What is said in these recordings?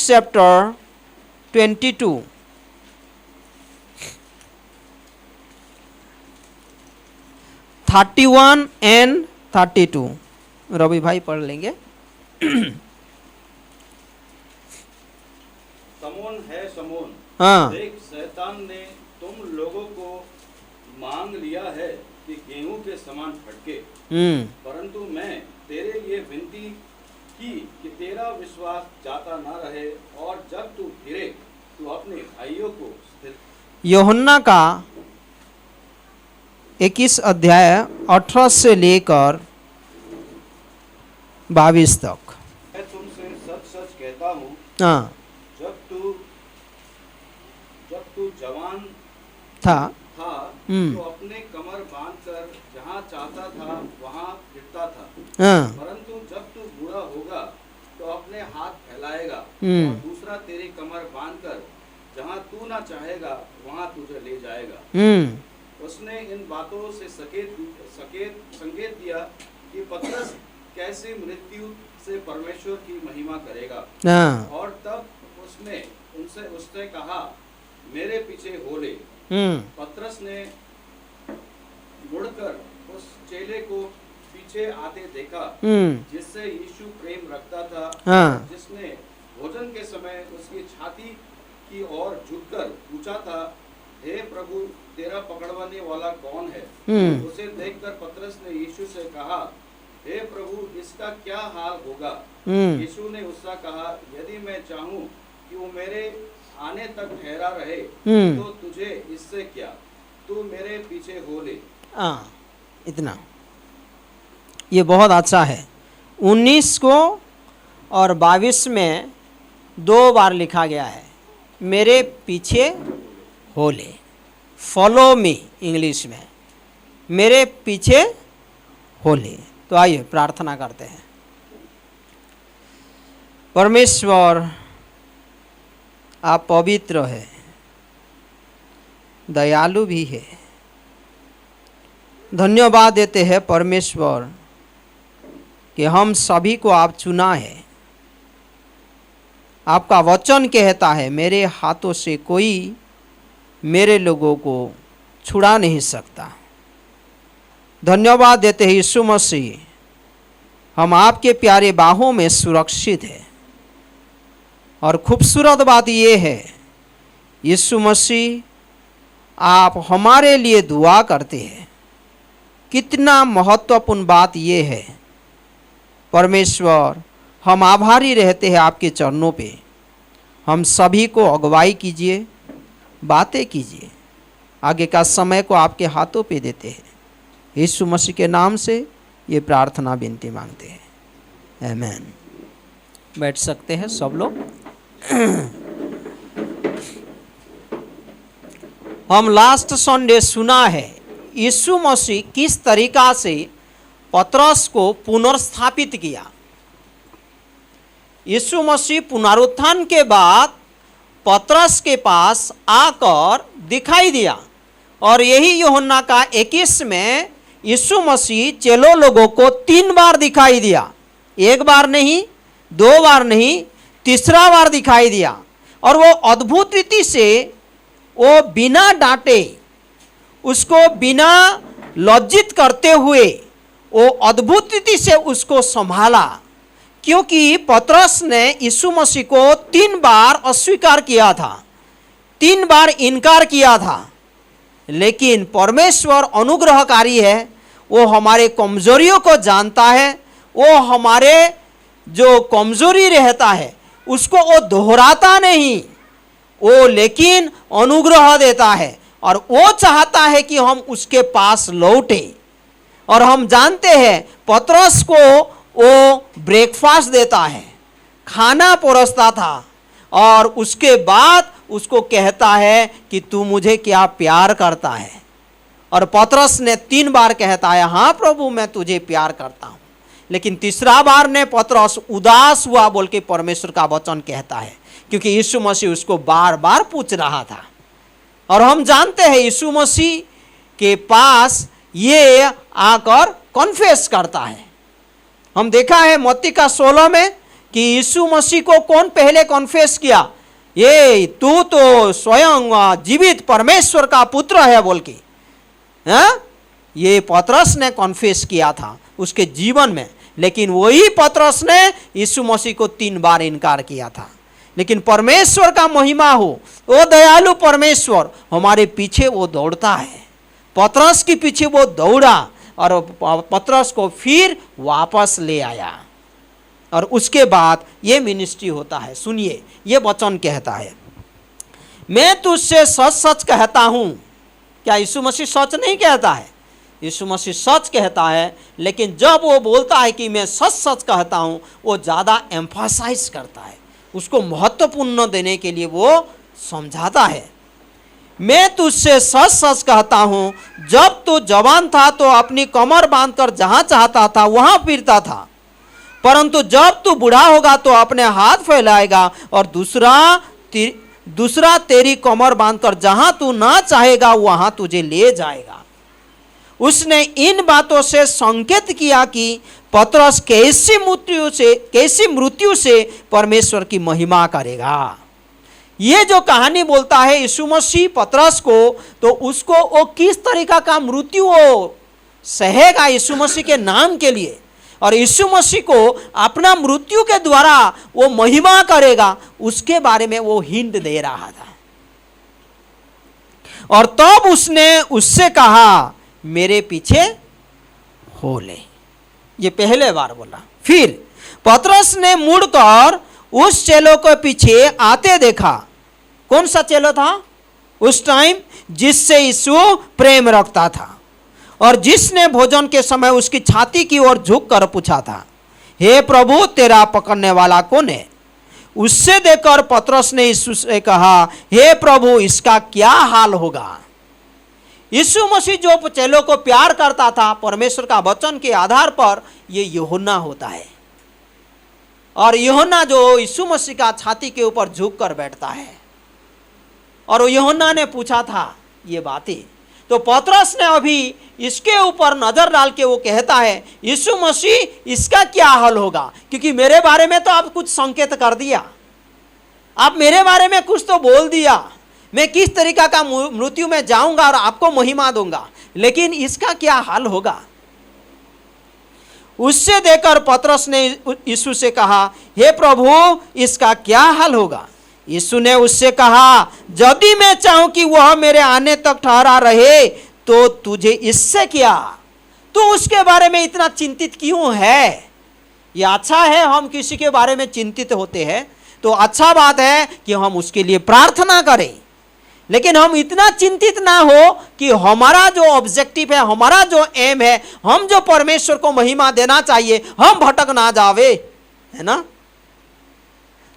chapter 22. (31 and 32). Ravi भाई पढ़ लेंगे। समोन है समोन, हाँ। देख शैतान ने तुम लोगों को मांग लिया है कि गेहूं के समान फटके, परंतु मैं तेरे लिए विनती की कि तेरा विश्वास जाता न रहे, और जब तू फिरे तो अपने भाइयों को स्थिर। यूहन्ना का 21 अध्याय 18 से लेकर 22 तक। मैं तुमसे सच सच कहता हूँ, हाँ, जब तू जवान था तो अपने कमर बांधकर जहाँ चाहता था वहाँ फिरता था, हाँ, परंतु जब तू बूढ़ा होगा तो अपने हाथ फैलाएगा और दूसरा तेरी कमर बांधकर जहाँ तू ना चाहेगा वहाँ तुझे ले जाएगा। उसने इन बातों से संकेत दिया कि पतरस कैसे मृत्यु से परमेश्वर की महिमा करेगा। हाँ, और तब उसने उससे कहा, मेरे पीछे हो ले। पतरस ने मुड़कर उस चेले को पीछे आते देखा जिससे यीशु प्रेम रखता था, हाँ, जिसने भोजन के समय उसकी छाती की ओर झुककर पूछा था, हे प्रभु, तेरा पकड़वाने वाला कौन है? उसे देखकर पतरस ने यीशु से कहा, हे प्रभु, इसका क्या हाल होगा? यीशु ने उससे कहा, यदि मैं चाहूं कि वो मेरे आने तक ठहरा रहे तो तुझे इससे क्या, तू मेरे पीछे हो ले। इतना ये बहुत अच्छा है। 19 को और 22 में 2 बार लिखा गया है, मेरे पीछे हो ले, फॉलो मी इंग्लिश में, मेरे पीछे हो ले। तो आइए प्रार्थना करते हैं। परमेश्वर, आप पवित्र है, दयालु भी है। धन्यवाद देते हैं परमेश्वर कि हम सभी को आप चुना है। आपका वचन कहता है, मेरे हाथों से कोई मेरे लोगों को छुड़ा नहीं सकता। धन्यवाद देते हैं यीशु मसीह, हम आपके प्यारे बाहों में सुरक्षित है। और खूबसूरत बात यह है यीशु मसीह, आप हमारे लिए दुआ करते हैं। कितना महत्वपूर्ण बात यह है परमेश्वर, हम आभारी रहते हैं आपके चरणों पे। हम सभी को अगुवाई कीजिए, बातें कीजिए। आगे का समय को आपके हाथों पे देते हैं। यीशु मसीह के नाम से ये प्रार्थना विनती मांगते हैं, आमीन। बैठ सकते हैं सब लोग। हम लास्ट संडे सुना है यीशु मसीह किस तरीका से पतरस को पुनर्स्थापित किया। यीशु मसीह पुनरुत्थान के बाद पतरस के पास आकर दिखाई दिया, और यही यूहन्ना का 21 में यीशु मसीह चेलो लोगों को 3 बार दिखाई दिया। 1 बार नहीं, 2 बार नहीं, तीसरा बार दिखाई दिया। और वो अद्भुत रीति से वो बिना डांटे, उसको बिना लज्जित करते हुए वो अद्भुत रीति से उसको संभाला, क्योंकि पतरस ने यीशु मसीह को 3 बार अस्वीकार किया था, 3 बार इनकार किया था। लेकिन परमेश्वर अनुग्रहकारी है, वो हमारे कमजोरियों को जानता है। वो हमारे जो कमजोरी रहता है उसको वो दोहराता नहीं, वो लेकिन अनुग्रह देता है, और वो चाहता है कि हम उसके पास लौटे। और हम जानते हैं पतरस को वो ब्रेकफास्ट देता है, खाना परोसता था, और उसके बाद उसको कहता है कि तू मुझे क्या प्यार करता है। और पतरस ने 3 बार कहता है, हाँ प्रभु, मैं तुझे प्यार करता हूँ। लेकिन तीसरा बार ने पतरस उदास हुआ बोल के परमेश्वर का वचन कहता है, क्योंकि यीशु मसीह उसको बार बार पूछ रहा था। और हम जानते हैं यीशु मसीह के पास ये आकर कॉन्फेस करता है। हम देखा है मत्ती का 16 में कि यीशु मसीह को कौन पहले कॉन्फेस किया, ये तू तो स्वयं जीवित परमेश्वर का पुत्र है बोल के, ये पतरस ने कॉन्फेस किया था उसके जीवन में। लेकिन वही पतरस ने यीशु मसीह को 3 बार इनकार किया था। लेकिन परमेश्वर का महिमा हो, वो दयालु परमेश्वर हमारे पीछे वो दौड़ता है। पतरस के पीछे वो दौड़ा और पतरस को फिर वापस ले आया, और उसके बाद ये मिनिस्ट्री होता है। सुनिए, ये वचन कहता है, मैं तुझसे सच सच कहता हूं। क्या यीशु मसीह सच नहीं कहता है? यीशु मसीह सच कहता है, लेकिन जब वो बोलता है कि मैं सच सच कहता हूं, वो ज़्यादा एम्फसाइज करता है, उसको महत्वपूर्ण देने के लिए वो समझाता है। मैं तुझसे सच सच कहता हूं, जब तू जवान था तो अपनी कमर बांधकर जहां चाहता था वहां फिरता था, परंतु जब तू बूढ़ा होगा तो अपने हाथ फैलाएगा और दूसरा तेरी कमर बांधकर जहां तू ना चाहेगा वहां तुझे ले जाएगा। उसने इन बातों से संकेत किया कि पतरस कैसी मृत्यु से परमेश्वर की महिमा करेगा। ये जो कहानी बोलता है यीशु मसीह पतरस को, तो उसको वो किस तरीका का मृत्यु वो सहेगा यीशु मसीह के नाम के लिए, और यीशु मसीह को अपना मृत्यु के द्वारा वो महिमा करेगा, उसके बारे में वो हिंट दे रहा था। और तब उसने उससे कहा, मेरे पीछे हो ले। ये पहले बार बोला। फिर पतरस ने मुड़कर उस चेलों के पीछे आते देखा। कौन सा चेलो था उस टाइम? जिससे यीशु प्रेम रखता था और जिसने भोजन के समय उसकी छाती की ओर झुककर पूछा था, हे प्रभु, तेरा पकड़ने वाला कौन है? उससे देखकर पतरस ने यीशु से कहा, हे प्रभु, इसका क्या हाल होगा? यीशु मसीह जो चेलों को प्यार करता था परमेश्वर का वचन के आधार पर, ये यूहन्ना होता है। और यूहन्ना जो यीशु मसीह का छाती के ऊपर झुक कर बैठता है, और यूहन्ना ने पूछा था ये बातें। तो पतरस ने अभी इसके ऊपर नजर डाल के वो कहता है, यीशु मसीह, इसका क्या हाल होगा? क्योंकि मेरे बारे में तो आप कुछ संकेत कर दिया, आप मेरे बारे में कुछ तो बोल दिया, मैं किस तरीका का मृत्यु में जाऊंगा और आपको महिमा दूंगा, लेकिन इसका क्या हाल होगा? उससे देखकर पतरस ने यीशु से कहा, हे प्रभु, इसका क्या हाल होगा? यीशु ने उससे कहा, यदि मैं चाहूं कि वह मेरे आने तक ठहरा रहे तो तुझे इससे क्या? तू उसके बारे में इतना चिंतित क्यों है? ये अच्छा है हम किसी के बारे में चिंतित होते हैं, तो अच्छा बात है कि हम उसके लिए प्रार्थना करें, लेकिन हम इतना चिंतित ना हो कि हमारा जो ऑब्जेक्टिव है, हमारा जो एम है, हम जो परमेश्वर को महिमा देना चाहिए, हम भटक ना जावे, है ना?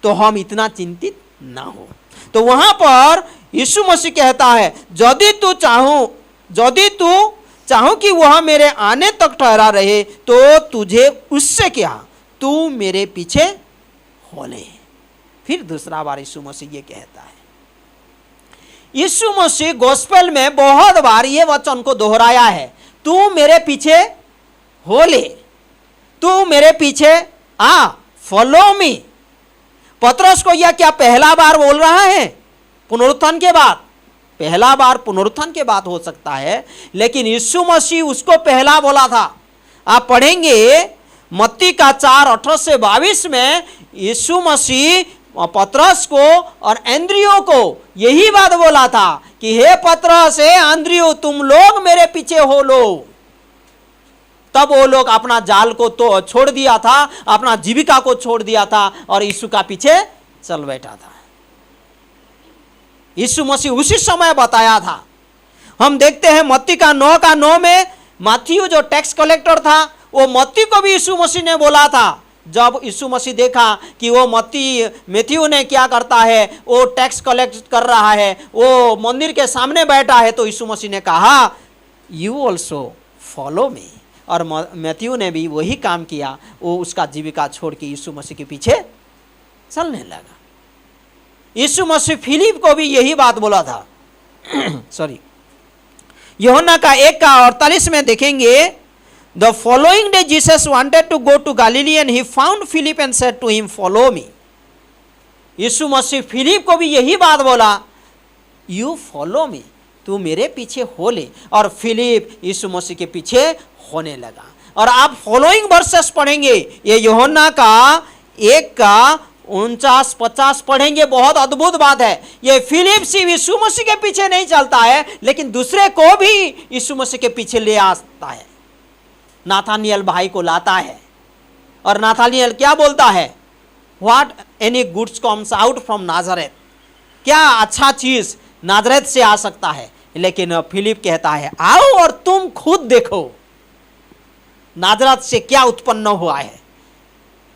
तो हम इतना चिंतित ना हो। तो वहां पर यीशु मसीह कहता है, यदि तू चाहो कि वह मेरे आने तक ठहरा रहे तो तुझे उससे क्या? तू मेरे पीछे हो ले। फिर दूसरा बार यीशु मसीह ये कहता है। यीशु मसीह गॉस्पेल में बहुत बार ये वचन को दोहराया है, तू मेरे पीछे हो ले, तू मेरे पीछे आ, फॉलो मी। पतरस को यह क्या पहला बार बोल रहा है पुनरुत्थान के बाद? पहला बार पुनरुत्थान के बाद हो सकता है, लेकिन यीशु मसीह उसको पहला बोला था। आप पढ़ेंगे मत्ती का 4:18-22 में यीशु मसीह पतरस को और एंद्रियो को यही बात बोला था कि हे पतरस, हे एंद्रियो, तुम लोग मेरे पीछे हो लो। तब वो लोग अपना जाल को तो छोड़ दिया था, अपना जीविका को छोड़ दिया था और यीशु का पीछे चल बैठा था। यीशु मसीह उसी समय बताया था। हम देखते हैं मत्ती का 9:9 में मैथ्यू जो टैक्स कलेक्टर था, वो मत्ती को भी यीशु मसीह ने बोला था। जब यीशु मसीह देखा कि वो मैथ्यू ने क्या करता है, वो टैक्स कलेक्ट कर रहा है, वो मंदिर के सामने बैठा है, तो यीशु मसीह ने कहा, यू ऑल्सो फॉलो मी। और मैथ्यू ने भी वही काम किया, वो उसका जीविका छोड़ के यीशु मसीह के पीछे चलने लगा। यीशु मसीह फिलिप को भी यही बात बोला था। यूहन्ना का 1:48 में देखेंगे, the following day Jesus wanted to go to Galilee and he found Philip and said to him follow me. यीशु मसीह फिलिप को भी यही बात बोला, यू फॉलो मी, तू मेरे पीछे हो ले। और फिलिप यीशु मसीह के पीछे होने लगा। और आप फॉलोइंग वर्सेस पढ़ेंगे, ये यूहन्ना का 1:49-50 पढ़ेंगे, बहुत अद्भुत बात है। ये फिलिप सिर्फ यीशु मसीह के पीछे नहीं चलता है, लेकिन दूसरे को भी यीशु मसीह के पीछे ले आता है। नाथानियल भाई को लाता है, और नाथानियल क्या बोलता है, what any goods comes out from Nazareth, क्या अच्छा चीज नाजरेथ से आ सकता है। लेकिन फिलिप कहता है, आओ और तुम खुद देखो नाजरत से क्या उत्पन्न हुआ है,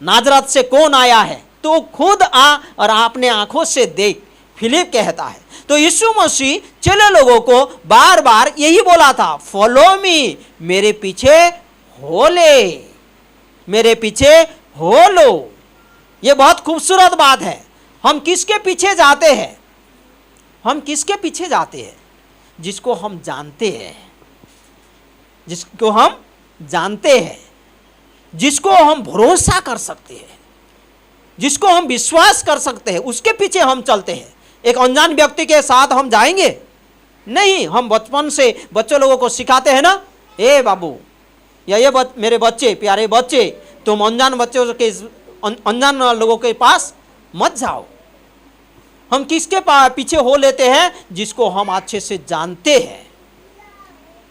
नाजरत से कौन आया है, तो खुद आ और अपने आंखों से देख, फिलिप कहता है। तो यीशु मसीह चले लोगों को बार बार यही बोला था, फॉलो मी, मेरे पीछे हो ले, मेरे पीछे हो लो। ये बहुत खूबसूरत बात है। हम किसके पीछे जाते हैं? हम किसके पीछे जाते हैं? जिसको हम जानते हैं, जिसको हम जानते हैं, जिसको हम भरोसा कर सकते हैं, जिसको हम विश्वास कर सकते हैं, उसके पीछे हम चलते हैं। एक अनजान व्यक्ति के साथ हम जाएंगे नहीं। हम बचपन से बच्चों लोगों को सिखाते हैं ना, ए बाबू या ये मेरे बच्चे, प्यारे बच्चे, तुम अनजान बच्चों के, अनजान लोगों के पास मत जाओ। हम किसके पीछे हो लेते हैं? जिसको हम अच्छे से जानते हैं,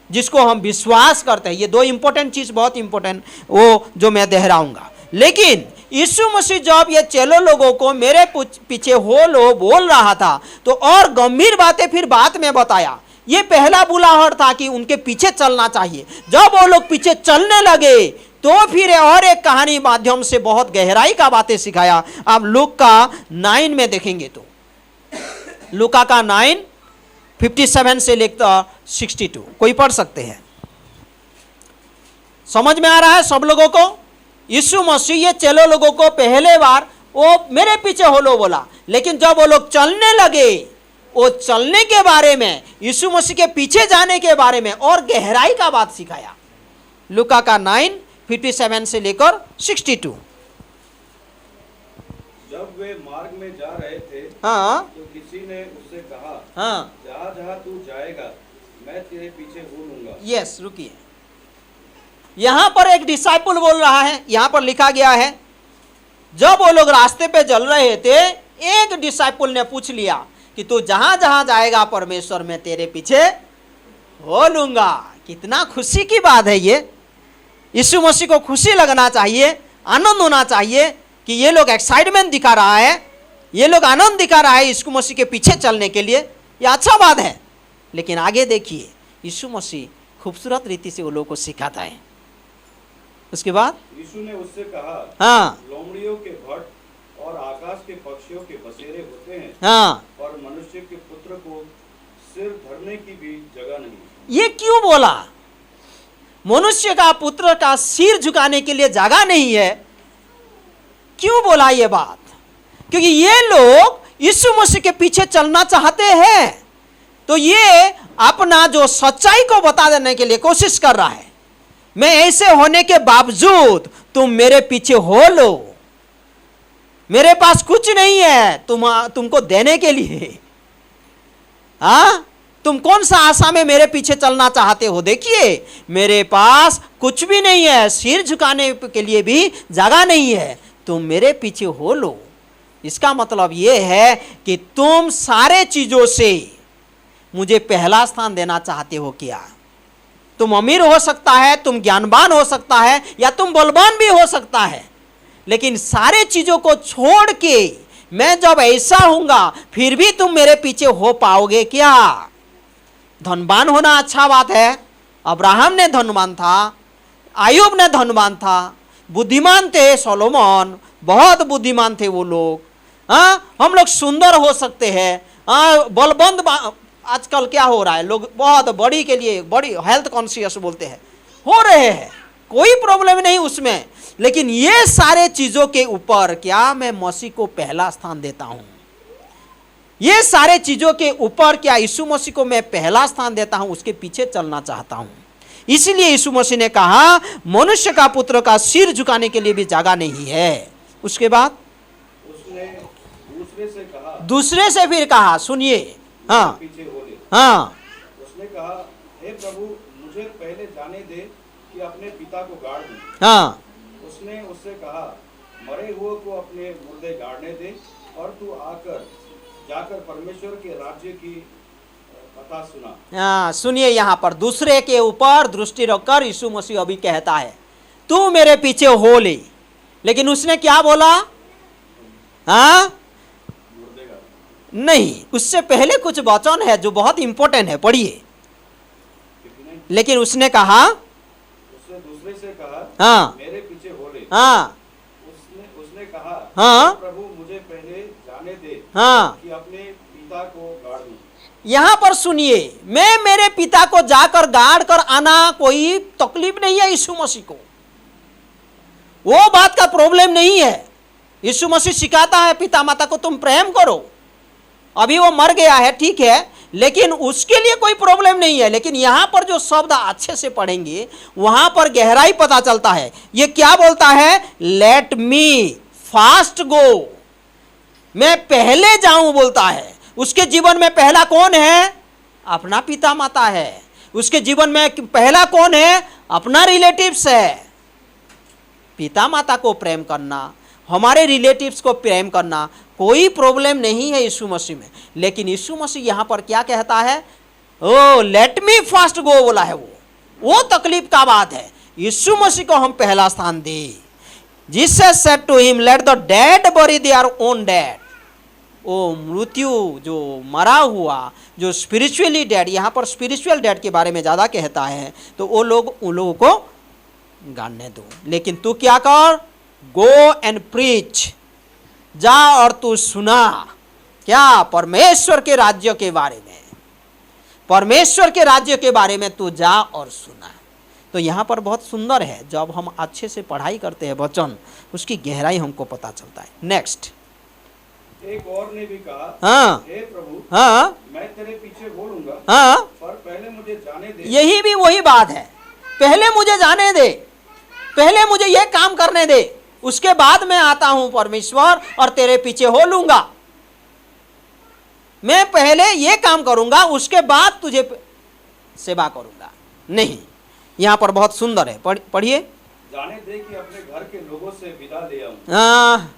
जिसको हम विश्वास करते हैं। ये दो इंपॉर्टेंट चीज, बहुत इंपॉर्टेंट, वो जो मैं दोहराऊंगा। लेकिन यीशु मसीह जब ये चलो लोगों को मेरे पीछे हो लो बोल रहा था, तो और गंभीर बातें फिर बाद में बताया। ये पहला बुलाहट था कि उनके पीछे चलना चाहिए। जब वो लोग पीछे चलने लगे तो फिर और एक कहानी माध्यम से बहुत गहराई का बातें सिखाया। आप लूका 9 में देखेंगे तो लूका का 9:57 से लेकर 62 कोई पढ़ सकते हैं। समझ में आ रहा है सब लोगों को? यीशु मसीह ये चलो लोगों को पहले बार वो मेरे पीछे हो लो बोला, लेकिन जब वो लोग चलने लगे, वो चलने के बारे में, यीशु मसीह के पीछे जाने के बारे में और गहराई का बात सिखाया। लूका का 9:57 से लेकर 62। जब वे मार्ग में जा रहे थे, हाँ, तो किसी ने उससे कहा, हाँ, जहाँ जहाँ तू जाएगा मैं तेरे पीछे हो लूंगा। यस, रुकिए। यहां पर एक डिसाइपल बोल रहा है, यहां पर लिखा गया है, जब वो लोग रास्ते पे चल रहे थे, एक डिसाइपल ने पूछ लिया कि तू जहां जहां जाएगा परमेश्वर मैं तेरे पीछे हो लूंगा। कितना खुशी की बात है ये। यीशु मसीह को खुशी लगना चाहिए, आनंद होना चाहिए कि ये लोग एक्साइटमेंट दिखा रहा है, ये लोग आनंद दिखा रहा है यीशु मसीह के पीछे चलने के लिए। ये अच्छा बात है। लेकिन आगे देखिए, यीशु मसीह खूबसूरत रीति से वो लोगों को सिखाता है। उसके बाद यीशु ने उससे कहा, हाँ, लोमड़ियों के भट्ट और आकाश के पक्षियों के बसेरे होते हैं, हाँ, और मनुष्य के पुत्र को सिर धरने की भी जगह नहीं। ये क्यों बोला? मनुष्य का पुत्र का सिर झुकाने के लिए जगह नहीं है, क्यों बोला ये बात? क्योंकि ये लोग यीशु मसीह के पीछे चलना चाहते हैं, तो ये अपना जो सच्चाई को बता देने के लिए कोशिश कर रहा है। मैं ऐसे होने के बावजूद तुम मेरे पीछे हो लो, मेरे पास कुछ नहीं है तुमको देने के लिए। हाँ, तुम कौन सा आशा में मेरे पीछे चलना चाहते हो? देखिए, मेरे पास कुछ भी नहीं है, सिर झुकाने के लिए भी जगह नहीं है, तुम मेरे पीछे हो लो। इसका मतलब यह है कि तुम सारे चीजों से मुझे पहला स्थान देना चाहते हो क्या? तुम अमीर हो सकता है, तुम ज्ञानवान हो सकता है, या तुम बलवान भी हो सकता है, लेकिन सारे चीजों को छोड़ के मैं जब ऐसा होऊंगा फिर भी तुम मेरे पीछे हो पाओगे क्या? धनवान होना अच्छा बात है। अब्राहम ने धनवान था, आयुब ने धनवान था, बुद्धिमान थे सोलोमन, बहुत बुद्धिमान थे वो लोग। हाँ, हम लोग सुंदर हो सकते हैं, बलबंद। आजकल क्या हो रहा है, लोग बहुत बड़ी के लिए बड़ी हेल्थ कॉन्शियस बोलते हैं, हो रहे हैं, कोई प्रॉब्लम नहीं उसमें। लेकिन ये सारे चीजों के ऊपर क्या मैं मसीह को पहला स्थान देता हूं? ये सारे चीजों के ऊपर क्या यीशु मसीह को मैं पहला स्थान देता हूं? उसके पीछे चलना चाहता हूं। इसलिए यीशु मसीह ने कहा मनुष्य का पुत्र का सिर झुकाने के लिए भी जगह नहीं है। उसके बाद उसने दूसरे से कहा, दूसरे से फिर कहा, सुनिए, हाँ पीछे हो ले। हाँ, उसने कहा, हे प्रभु, मुझे पहले जाने दे कि अपने पिता को गाड़ दूं। हाँ, उसने उससे कहा, मरे हुए को अपने मुर्दे गाड़ने दे और तू जाकर परमेश्वर के राज्य की कथा सुना। हाँ, सुनिए, यहाँ पर दूसरे के ऊपर दृष्टि रखकर यीशु मसीह अभी कहता है तू मेरे पीछे हो ले। लेकिन उसने क्या बोला? हाँ मुर्दे गाड़। नहीं, उससे पहले कुछ वचन है जो बहुत इंपॉर्टेंट है, पढ़िए। लेकिन उसने कहा, उसने दूसरे से कहा, हाँ मेरे पीछे हो ले। हाँ उसने कहा, हाँ प्रभु, मुझे पहले जाने दे हाँ, कि अपने पिता को गाड़ दूं। यहाँ पर सुनिए, मैं मेरे पिता को जाकर गाड़ कर आना कोई तकलीफ नहीं है यीशु मसीह को, वो बात का प्रॉब्लम नहीं है। यीशु मसीह सिखाता है पिता माता को तुम प्रेम करो। अभी वो मर गया है, ठीक है, लेकिन उसके लिए कोई प्रॉब्लम नहीं है। लेकिन यहाँ पर जो शब्द अच्छे से पढ़ेंगे वहां पर गहराई पता चलता है। ये क्या बोलता है? लेट मी फास्ट गो, मैं पहले जाऊं बोलता है। उसके जीवन में पहला कौन है? अपना पिता माता है। उसके जीवन में पहला कौन है? अपना रिलेटिव्स है। पिता माता को प्रेम करना, हमारे रिलेटिव्स को प्रेम करना कोई प्रॉब्लम नहीं है यीशु मसीह में। लेकिन यीशु मसीह यहाँ पर क्या कहता है? ओ लेट मी फास्ट गो बोला है, वो तकलीफ का बात है। यीशु मसीह को हम पहला स्थान दे। Jesus said to him, let the dead bury their own dead. वो मृत्यु जो मरा हुआ, जो स्पिरिचुअली डेड, यहाँ पर स्पिरिचुअल डेड के बारे में ज़्यादा कहता है, तो वो लोग उन लोगों को गाड़ने दो। लेकिन तू क्या कर? गो एंड प्रीच, जा और तू सुना। क्या? परमेश्वर के राज्य के बारे में, परमेश्वर के राज्य के बारे में तू जा और सुना। तो यहाँ पर बहुत सुंदर है, जब हम अच्छे से पढ़ाई करते हैं वचन, उसकी गहराई हमको पता चलता है। नेक्स्ट, एक और ने भी कहा, हाँ हे प्रभु, हाँ मैं तेरे पीछे बोलूंगा, हाँ, पर पहले मुझे जाने दे। यही भी वही बात है, पहले मुझे जाने दे, पहले मुझे ये काम करने दे, उसके बाद मैं आता हूं परमेश्वर और तेरे पीछे हो लूंगा। मैं पहले ये काम करूंगा, उसके बाद तुझे सेवा करूंगा। नहीं, यहां पर बहुत सुंदर है, पढ़िए। जाने दे कि अपने घर के लोगों से विदा ले आऊं। हाँ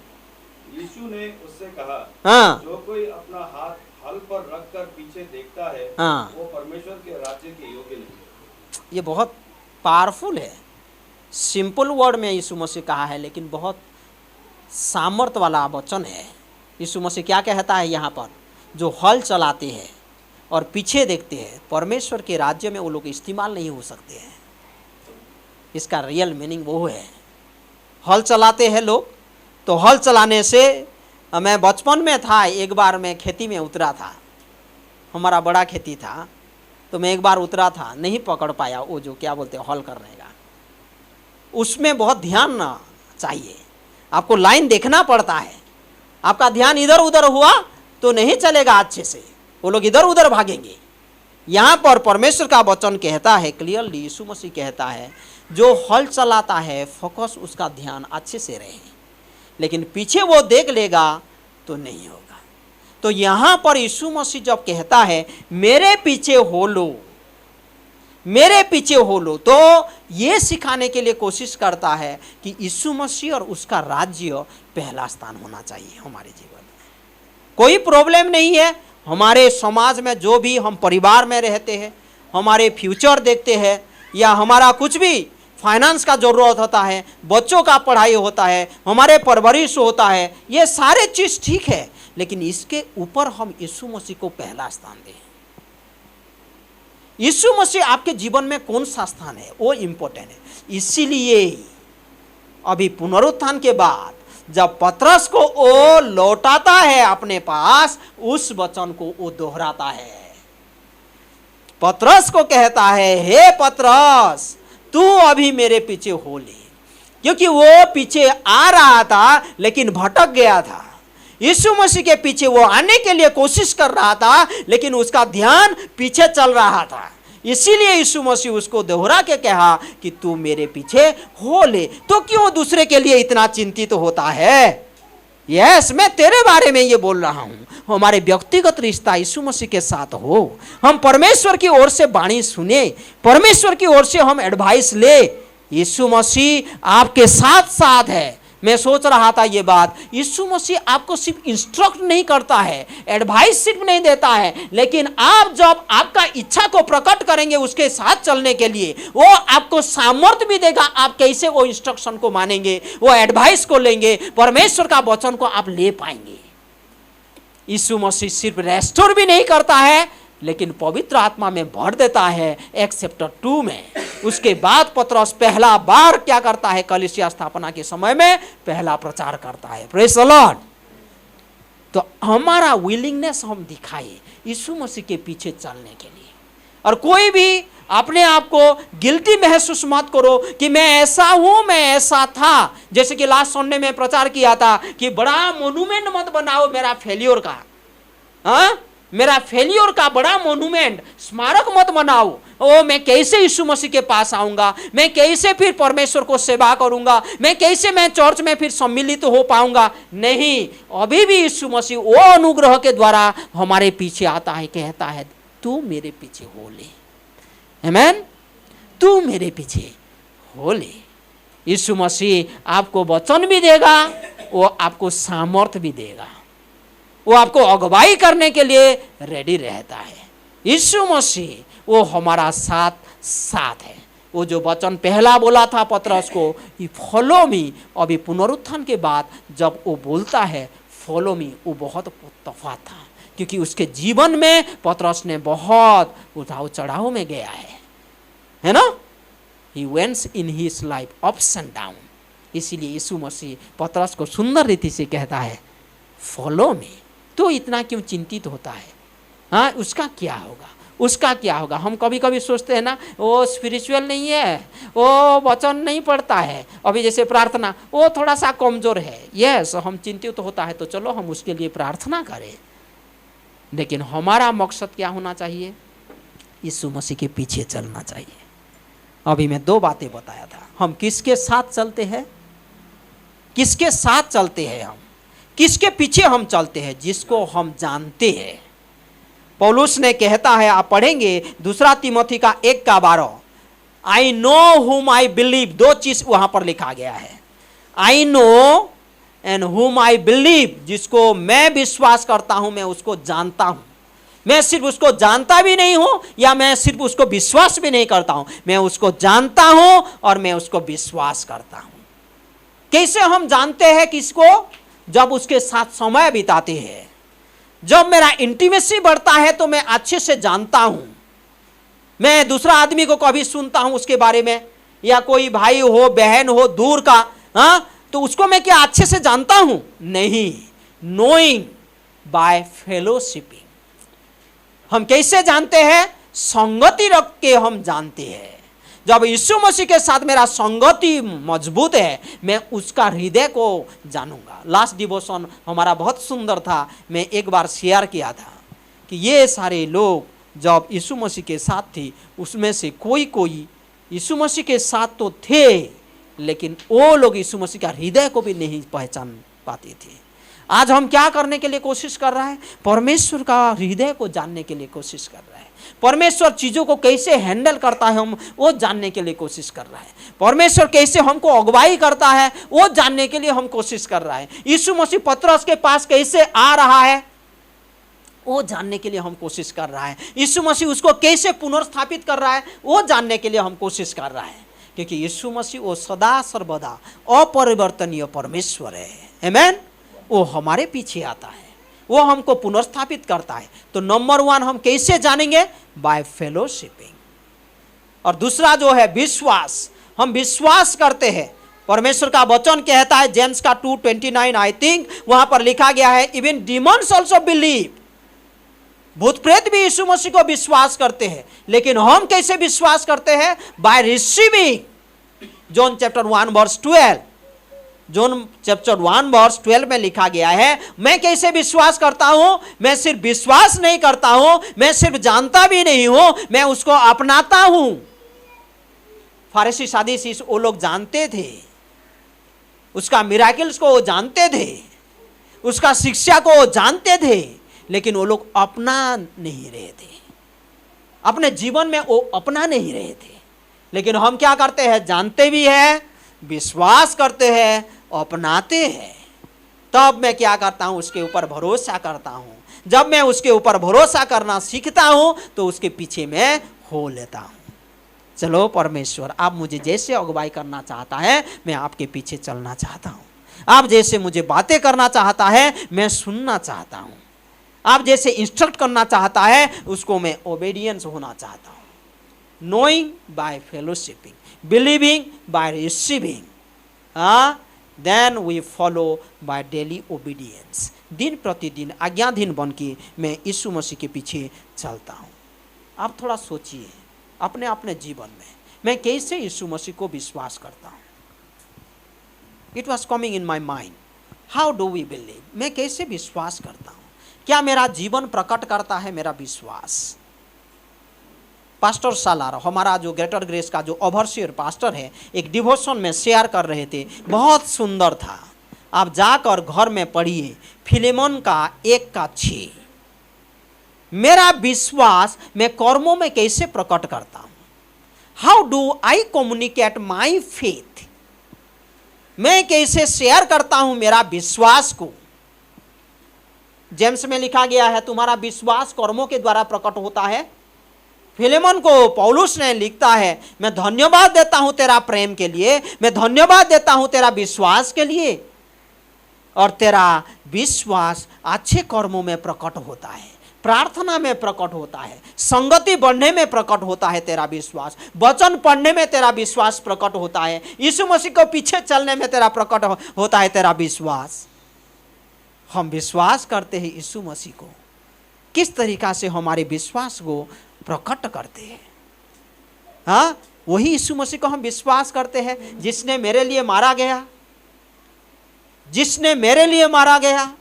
यीशु ने उससे कहा, हाँ जो कोई अपना हाथ हल पर रखकर पीछे देखता है, हाँ, वो परमेश्वर के राज्य के योग्य नहीं। ये बहुत पावरफुल है। सिंपल वर्ड में यीशु मसीह कहा है, लेकिन बहुत सामर्थ्य वाला वचन है। यीशु मसीह क्या कहता है यहाँ पर? जो हल चलाते हैं और पीछे देखते हैं, परमेश्वर के राज्य में वो लोग इस्तेमाल नहीं हो सकते हैं। इसका रियल मीनिंग वो है। हल चलाते हैं लोग, तो हल चलाने से, मैं बचपन में था, एक बार मैं खेती में उतरा था, हमारा बड़ा खेती था, तो मैं एक बार उतरा था, नहीं पकड़ पाया वो जो क्या बोलते हैं हल करने का। उसमें बहुत ध्यान चाहिए, आपको लाइन देखना पड़ता है। आपका ध्यान इधर उधर हुआ तो नहीं चलेगा अच्छे से, वो लोग इधर उधर भागेंगे। यहाँ पर परमेश्वर का वचन कहता है क्लियरली, यीशु मसीह कहता है जो हल चलाता है फोकस उसका ध्यान अच्छे से रहे, लेकिन पीछे वो देख लेगा तो नहीं होगा। तो यहाँ पर यीशु मसीह जब कहता है मेरे पीछे हो लो, मेरे पीछे हो लो, तो ये सिखाने के लिए कोशिश करता है कि यीशु मसीह और उसका राज्य पहला स्थान होना चाहिए हमारे जीवन में। कोई प्रॉब्लम नहीं है, हमारे समाज में जो भी हम परिवार में रहते हैं, हमारे फ्यूचर देखते हैं, या हमारा कुछ भी फाइनेंस का ज़रूरत होता है, बच्चों का पढ़ाई होता है, हमारे परवरिश होता है, ये सारे चीज़ ठीक है, लेकिन इसके ऊपर हम यीशु मसीह को पहला स्थान दें। यीशु मसीह आपके जीवन में कौन सा स्थान है वो इम्पोर्टेंट है। इसीलिए अभी पुनरुत्थान के बाद जब पतरस को वो लौटाता है अपने पास, उस वचन को वो दोहराता है। पतरस को कहता है हे पतरस तू अभी मेरे पीछे हो ले, क्योंकि वो पीछे आ रहा था लेकिन भटक गया था। यीशु मसीह के पीछे वो आने के लिए कोशिश कर रहा था, लेकिन उसका ध्यान पीछे चल रहा था। इसीलिए यीशु मसीह उसको दोहरा के कहा कि तू मेरे पीछे हो ले। तो क्यों दूसरे के लिए इतना चिंतित होता है? यस, मैं तेरे बारे में ये बोल रहा हूं। हमारे व्यक्तिगत रिश्ता यीशु मसीह के साथ हो, हम परमेश्वर की ओर से वाणी सुने, परमेश्वर की ओर से हम एडवाइस ले। यीशु मसीह आपके साथ साथ है। मैं सोच रहा था ये बात, यीशु मसीह आपको सिर्फ इंस्ट्रक्ट नहीं करता है, एडवाइस सिर्फ नहीं देता है, लेकिन आप जब आपका इच्छा को प्रकट करेंगे उसके साथ चलने के लिए, वो आपको सामर्थ्य भी देगा। आप कैसे वो इंस्ट्रक्शन को मानेंगे, वो एडवाइस को लेंगे, परमेश्वर का वचन को आप ले पाएंगे। यीशु मसीह सिर्फ रेस्टोर भी नहीं करता है, लेकिन पवित्र आत्मा में भर देता है। एक्ट चैप्टर 2 में उसके बाद पतरस पहला बार क्या करता है? कलीसिया स्थापना के समय में पहला प्रचार करता है। Praise the Lord. तो हमारा विलिंगनेस हम दिखाए यीशु मसीह के पीछे चलने के लिए। और कोई भी अपने आप को गिल्टी महसूस मत करो कि मैं ऐसा हूं, मैं ऐसा था। जैसे कि लास्ट संडे में प्रचार किया था कि बड़ा मोन्यूमेंट मत बनाओ मेरा फेलियर का, हाँ, मेरा फेलियर का बड़ा मोन्यूमेंट, स्मारक मत बनाओ। ओ मैं कैसे यीशु मसीह के पास आऊंगा, मैं कैसे फिर परमेश्वर को सेवा करूंगा, मैं कैसे मैं चर्च में फिर सम्मिलित हो पाऊंगा। नहीं, अभी भी यीशु मसीह वो अनुग्रह के द्वारा हमारे पीछे आता है, कहता है तू मेरे पीछे हो ले। आमीन, तू मेरे पीछे हो ले। यीशु मसीह आपको वचन भी देगा, वो आपको सामर्थ्य भी देगा, वो आपको अगुवाई करने के लिए रेडी रहता है। यीशु मसीह वो हमारा साथ साथ है। वो जो वचन पहला बोला था पतरस को, ये फॉलो मी, अभी पुनरुत्थान के बाद जब वो बोलता है फॉलो मी, वो बहुत तफात था, क्योंकि उसके जीवन में पतरस ने बहुत उठाव चढ़ाव में गया है ना। He wents in his life ups and down. इसीलिए यीशु मसीह पतरस को सुंदर रीति से कहता है फॉलो मी। तो इतना क्यों चिंतित होता है? हाँ, उसका क्या होगा, उसका क्या होगा? हम कभी कभी सोचते हैं ना, वो स्पिरिचुअल नहीं है, वो वचन नहीं पढ़ता है, अभी जैसे प्रार्थना वो थोड़ा सा कमजोर है। यस, हम चिंतित होता है तो चलो हम उसके लिए प्रार्थना करें, लेकिन हमारा मकसद क्या होना चाहिए? यीशु मसीह के पीछे चलना चाहिए। अभी मैं 2 बातें बताया था। हम किसके साथ चलते हैं, किसके साथ चलते हैं, हम किसके पीछे हम चलते हैं? जिसको हम जानते हैं। पौलुस ने कहता है, आप पढ़ेंगे 2 तीमुथी का 1:12, आई नो हुम आई बिलीव। 2 चीज वहां पर लिखा गया है, आई नो एंड हुम आई बिलीव। जिसको मैं विश्वास करता हूं, मैं उसको जानता हूं। मैं सिर्फ उसको जानता भी नहीं हूं, या मैं सिर्फ उसको विश्वास भी नहीं करता हूं, मैं उसको जानता हूं और मैं उसको विश्वास करता हूं। कैसे हम जानते हैं किसको? जब उसके साथ समय बिताते हैं, जब मेरा इंटीमेसी बढ़ता है तो मैं अच्छे से जानता हूं। मैं दूसरा आदमी को कभी सुनता हूं उसके बारे में, या कोई भाई हो बहन हो दूर का, हाँ, तो उसको मैं क्या अच्छे से जानता हूं? नहीं, नोइंग बाय फेलोशिपिंग। हम कैसे जानते हैं? संगति रख के हम जानते हैं। जब यीशु मसीह के साथ मेरा संगति मजबूत है, मैं उसका हृदय को जानूंगा। लास्ट डिवोशन हमारा बहुत सुंदर था। मैं एक बार शेयर किया था कि ये सारे लोग जब यीशु मसीह के साथ थे, उसमें से कोई कोई यीशु मसीह के साथ तो थे, लेकिन वो लोग यीशु मसीह का हृदय को भी नहीं पहचान पाते थे। आज हम क्या करने के लिए कोशिश कर रहा है? परमेश्वर का हृदय को जानने के लिए कोशिश कर रहा है। परमेश्वर चीज़ों को कैसे हैंडल करता है, हम वो जानने के लिए कोशिश कर रहा है। परमेश्वर कैसे हमको अगुवाई करता है, वो जानने के लिए हम कोशिश कर रहा है। यीशु मसीह पतरस के पास कैसे आ रहा है, वो जानने के लिए हम कोशिश कर रहा है। यीशु मसीह उसको कैसे पुनर्स्थापित कर रहा है, वो जानने के लिए हम कोशिश कर रहा है। क्योंकि यीशु मसीह वो सदा सर्वदा अपरिवर्तनीय परमेश्वर है। आमीन। वो हमारे पीछे आता है, वो हमको पुनर्स्थापित करता है। तो नंबर 1 हम कैसे जानेंगे? बाय फेलोशिपिंग। और दूसरा जो है विश्वास। हम विश्वास करते हैं। परमेश्वर का वचन कहता है, जेम्स का 2:29 आई थिंक, वहां पर लिखा गया है, इवन डीमंस ऑल्सो बिलीव। भूत प्रेत भी यीशु मसीह को विश्वास करते हैं, लेकिन हम कैसे विश्वास करते हैं? By receiving. John chapter 1 verse 12, John chapter 1 verse 12 में लिखा गया है, मैं कैसे विश्वास करता हूं? मैं सिर्फ विश्वास नहीं करता हूं, मैं सिर्फ जानता भी नहीं हूं, मैं उसको अपनाता हूं। फारिसी सादिसी वो लोग जानते थे, उसका मिराकिल्स को वो जानते थे, उसका शिक्षा को वो जानते थे, लेकिन वो लोग अपना नहीं रहे थे, अपने जीवन में वो अपना नहीं रहे थे। लेकिन हम क्या करते हैं? जानते भी हैं, विश्वास करते हैं, अपनाते हैं। तब मैं क्या करता हूं? उसके ऊपर भरोसा करता हूं। जब मैं उसके ऊपर भरोसा करना सीखता हूं तो उसके पीछे मैं हो लेता हूं। चलो परमेश्वर, आप मुझे जैसे अगुवाई करना चाहता है मैं आपके पीछे चलना चाहता हूं। आप जैसे मुझे बातें करना चाहता है मैं सुनना चाहता हूं। आप जैसे इंस्ट्रक्ट करना चाहता है उसको मैं ओबेडियंस होना चाहता हूं। Knowing by fellowshipping, believing by receiving, then we follow by daily obedience. दिन प्रतिदिन आज्ञाधीन बन के मैं यीशु मसीह के पीछे चलता हूँ। आप थोड़ा सोचिए अपने अपने जीवन में मैं कैसे यीशु मसीह को विश्वास करता हूँ। It was coming in my mind, how do we believe? मैं कैसे विश्वास करता हूँ? क्या मेरा जीवन प्रकट करता है मेरा विश्वास? पास्टर सालार, हमारा जो ग्रेटर ग्रेस का जो ओवरसीयर पास्टर है, एक डिवोशन में शेयर कर रहे थे, बहुत सुंदर था। आप जाकर घर में पढ़िए, फिलेमोन का 1:6। मेरा विश्वास मैं कर्मों में कैसे प्रकट करता हूँ? How do I communicate my faith? मैं कैसे शेयर करता हूँ मेरा विश्वास को? जेम्स में लिखा गया है तुम्हारा विश्वास कर्मों के द्वारा प्रकट होता है। फिलेमोन को पौलुस ने लिखता है, मैं धन्यवाद देता हूं तेरा प्रेम के लिए, मैं धन्यवाद देता हूं तेरा विश्वास के लिए, और तेरा विश्वास अच्छे कर्मों में प्रकट होता है, प्रार्थना में प्रकट होता है, संगति बढ़ने में प्रकट होता है तेरा विश्वास, वचन पढ़ने में तेरा विश्वास प्रकट होता है, यीशु मसीह को पीछे चलने में तेरा प्रकट होता है तेरा विश्वास। हम विश्वास करते हैं यीशु मसीह को, किस तरीका से हमारे विश्वास को प्रकट करते हैं? हाँ, वही यीशु मसीह को हम विश्वास करते हैं जिसने मेरे लिए मारा गया, जिसने मेरे लिए मारा गया,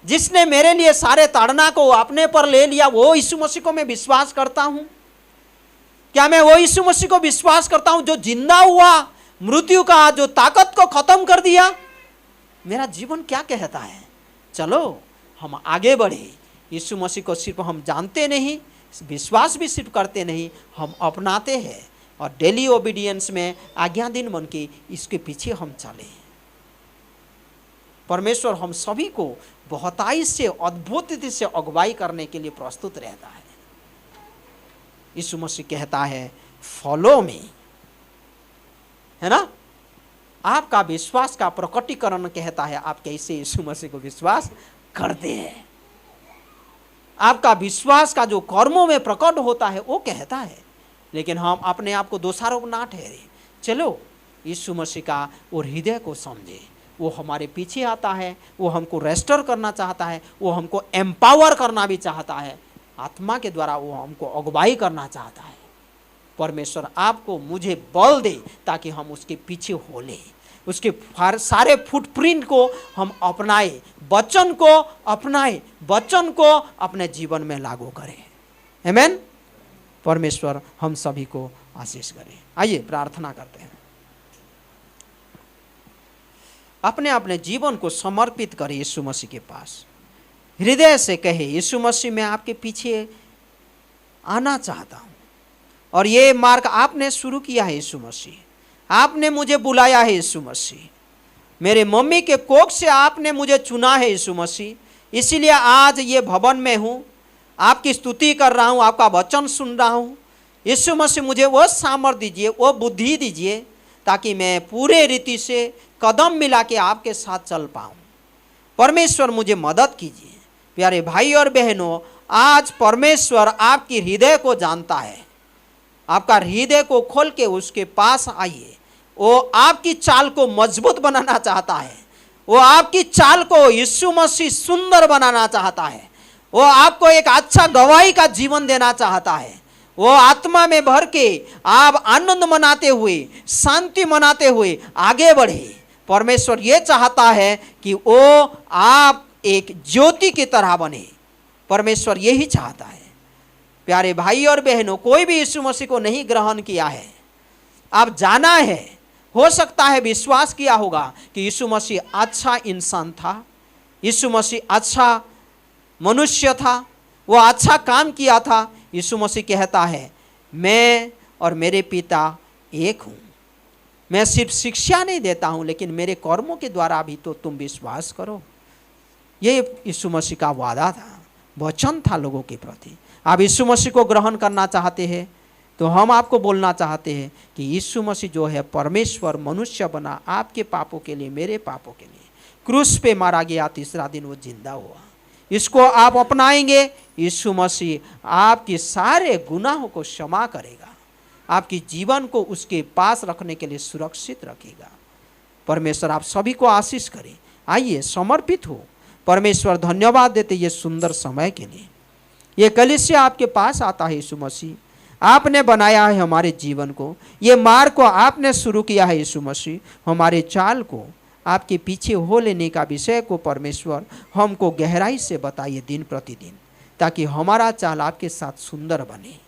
जिसने मेरे लिए सारे ताड़ना को अपने पर ले लिया, वो यीशु मसीह को मैं विश्वास करता हूं। क्या मैं वो यीशु मसीह को विश्वास करता हूं जो जिंदा हुआ, मृत्यु का जो ताकत को खत्म कर दिया? मेरा जीवन क्या कहता है? चलो हम आगे बढ़े। यीशु मसीह को सिर्फ हम जानते नहीं, विश्वास भी सिर्फ करते नहीं, हम अपनाते हैं और डेली ओबीडियंस में आज्ञाधीन बन के इसके पीछे हम चले। परमेश्वर हम सभी को बहुताई से अद्भुत रीति से अगुवाई करने के लिए प्रस्तुत रहता है। यीशु मसीह कहता है फॉलो मी, है ना? आपका विश्वास का प्रकटीकरण कहता है आप कैसे यीशु मसीह को विश्वास करते हैं। आपका विश्वास का जो कर्मों में प्रकट होता है वो कहता है, लेकिन हम अपने आप को दोषारोप ना ठहरे। चलो यीशु मसीह का वो हृदय को समझे, वो हमारे पीछे आता है, वो हमको रेस्टोर करना चाहता है, वो हमको एम्पावर करना भी चाहता है, आत्मा के द्वारा वो हमको अगुवाई करना चाहता है। परमेश्वर आपको मुझे बल दे ताकि हम उसके पीछे हो ले, उसके सारे फुटप्रिंट को हम अपनाए, वचन को अपनाए, वचन को अपने जीवन में लागू करें। आमीन। परमेश्वर हम सभी को आशीष करें। आइए प्रार्थना करते हैं। अपने अपने जीवन को समर्पित करें यीशु मसीह के पास, हृदय से कहे यीशु मसीह मैं आपके पीछे आना चाहता हूँ और ये मार्ग आपने शुरू किया है यीशु मसीह, आपने मुझे बुलाया है यीशु मसीह, मेरे मम्मी के कोख से आपने मुझे चुना है यीशु मसीह, इसीलिए आज ये भवन में हूँ, आपकी स्तुति कर रहा हूँ, आपका वचन सुन रहा हूँ। यीशु मसीह मुझे वो सामर्थ्य दीजिए, वो बुद्धि दीजिए ताकि मैं पूरे रीति से कदम मिला के आपके साथ चल पाऊँ। परमेश्वर मुझे मदद कीजिए। प्यारे भाई और बहनों, आज परमेश्वर आपकी हृदय को जानता है, आपका हृदय को खोल के उसके पास आइए। वो आपकी चाल को मजबूत बनाना चाहता है, वो आपकी चाल को यीशु मसीह सुंदर बनाना चाहता है, वो आपको एक अच्छा गवाही का जीवन देना चाहता है। वो आत्मा में भर के आप आनंद मनाते हुए, शांति मनाते हुए आगे बढ़े। परमेश्वर ये चाहता है कि वो आप एक ज्योति की तरह बने। परमेश्वर यही चाहता है। प्यारे भाई और बहनों, कोई भी यीशु मसीह को नहीं ग्रहण किया है, आप जाना है, हो सकता है विश्वास किया होगा कि यीशु मसीह अच्छा इंसान था, यीशु मसीह अच्छा मनुष्य था, वो अच्छा काम किया था। यीशु मसीह कहता है मैं और मेरे पिता एक हूँ। मैं सिर्फ शिक्षा नहीं देता हूँ, लेकिन मेरे कर्मों के द्वारा भी तो तुम विश्वास करो। ये यीशु मसीह का वादा था, वचन था लोगों के प्रति। आप यीशु मसीह को ग्रहण करना चाहते हैं तो हम आपको बोलना चाहते हैं कि यीशु मसीह जो है परमेश्वर मनुष्य बना, आपके पापों के लिए, मेरे पापों के लिए क्रूस पे मारा गया, तीसरा दिन वो जिंदा हुआ। इसको आप अपनाएंगे, यीशु मसीह आपके सारे गुनाहों को क्षमा करेगा, आपकी जीवन को उसके पास रखने के लिए सुरक्षित रखेगा। परमेश्वर आप सभी को आशीष करे। आइए समर्पित हो, परमेश्वर धन्यवाद देते ये सुंदर समय के लिए। ये कलीसिया आपके पास आता है यीशु मसीह, आपने बनाया है हमारे जीवन को, ये मार्ग को आपने शुरू किया है यीशु मसीह। हमारे चाल को आपके पीछे हो लेने का विषय को परमेश्वर हमको गहराई से बताइए दिन प्रतिदिन, ताकि हमारा चाल आपके साथ सुंदर बने।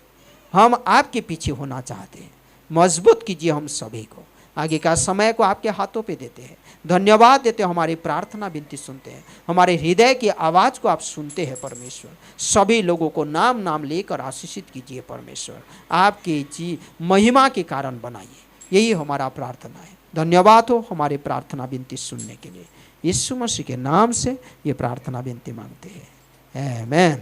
हम आपके पीछे होना चाहते हैं। मजबूत कीजिए हम सभी को। आगे का समय को आपके हाथों पे देते हैं। धन्यवाद देते हैं, हमारी प्रार्थना विनती सुनते हैं, हमारे हृदय की आवाज़ को आप सुनते हैं। परमेश्वर सभी लोगों को नाम नाम लेकर आशीषित कीजिए। परमेश्वर आपके महिमा के कारण बनाइए, यही हमारा प्रार्थना है। धन्यवाद हो हमारी प्रार्थना विनती सुनने के लिए। यीशु मसीह के नाम से ये प्रार्थना विनती मांगते हैं, आमीन।